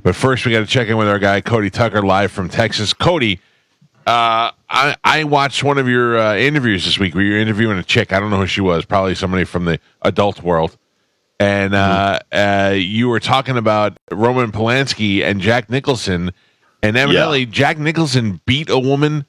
But first, we got to check in with our guy, Cody Tucker, live from Texas. Cody, I watched one of your interviews this week where you're interviewing a chick. I don't know who she was, probably somebody from the adult world. And you were talking about Roman Polanski and Jack Nicholson. And evidently, Jack Nicholson beat a woman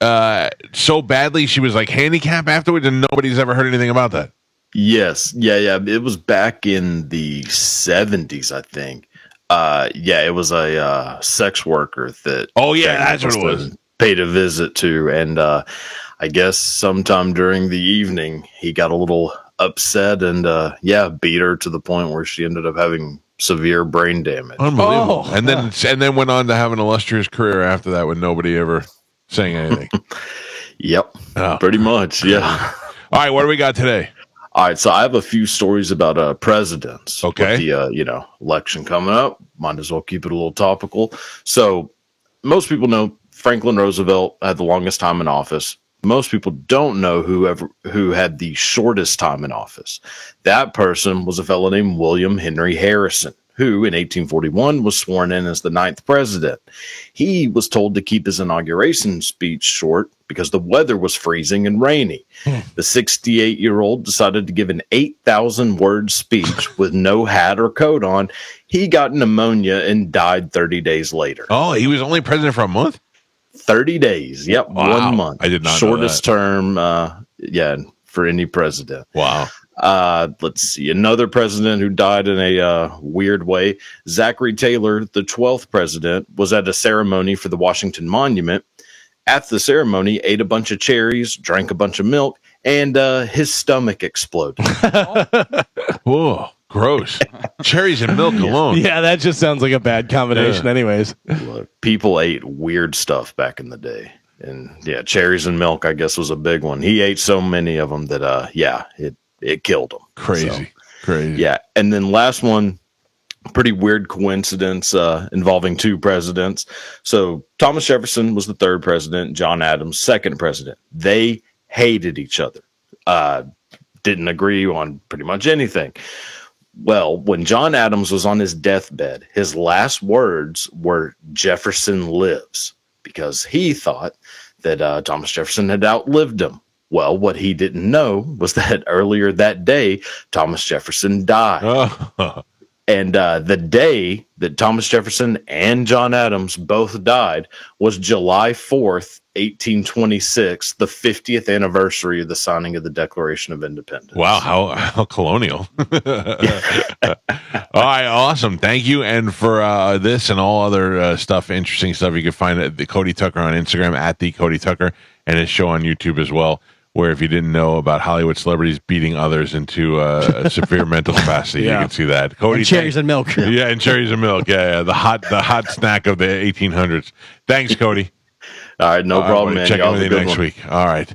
so badly she was like handicapped afterwards, and nobody's ever heard anything about that. Yes. Yeah. It was back in the 70s, I think. It was a sex worker that. Oh, yeah, that's what it was. Paid a visit to. And I guess sometime during the evening, he got a little upset and, beat her to the point where she ended up having severe brain damage. Unbelievable. And then went on to have an illustrious career after that with nobody ever saying anything. Yep. Pretty much. Yeah. All right. What do we got today? All right, so I have a few stories about presidents. Okay. With the election coming up, might as well keep it a little topical. So most people know Franklin Roosevelt had the longest time in office. Most people don't know who had the shortest time in office. That person was a fellow named William Henry Harrison, who in 1841 was sworn in as the 9th president. He was told to keep his inauguration speech short because the weather was freezing and rainy. The 68-year-old decided to give an 8,000-word speech with no hat or coat on. He got pneumonia and died 30 days later. Oh, he was only president for a month? 30 days. Yep, wow. 1 month. I did not Shortest know that. term, for any president. Wow. Let's see. Another president who died in a weird way, Zachary Taylor, the 12th president, was at a ceremony for the Washington Monument. At the ceremony, ate a bunch of cherries, drank a bunch of milk, and his stomach exploded. Whoa, gross. Cherries and milk alone. Yeah, that just sounds like a bad combination anyways. Look, people ate weird stuff back in the day. And cherries and milk, I guess, was a big one. He ate so many of them that, it killed him. Crazy. Yeah. And then last one, pretty weird coincidence involving two presidents. So Thomas Jefferson was the 3rd president, John Adams, 2nd president. They hated each other, didn't agree on pretty much anything. Well, when John Adams was on his deathbed, his last words were "Jefferson lives," because he thought that Thomas Jefferson had outlived him. Well, what he didn't know was that earlier that day, Thomas Jefferson died. Oh. And the day that Thomas Jefferson and John Adams both died was July 4th, 1826, the 50th anniversary of the signing of the Declaration of Independence. Wow, how colonial. All right, awesome. Thank you. And for this and all other stuff, interesting stuff, you can find it at the Cody Tucker on Instagram, at the Cody Tucker, and his show on YouTube as well, where if you didn't know about Hollywood celebrities beating others into a severe mental capacity, you can see that. Cody, and cherries and milk. Yeah, and cherries and milk. Yeah, the hot snack of the 1800s. Thanks, Cody. All right, no problem, man. Check in with you next week. All right.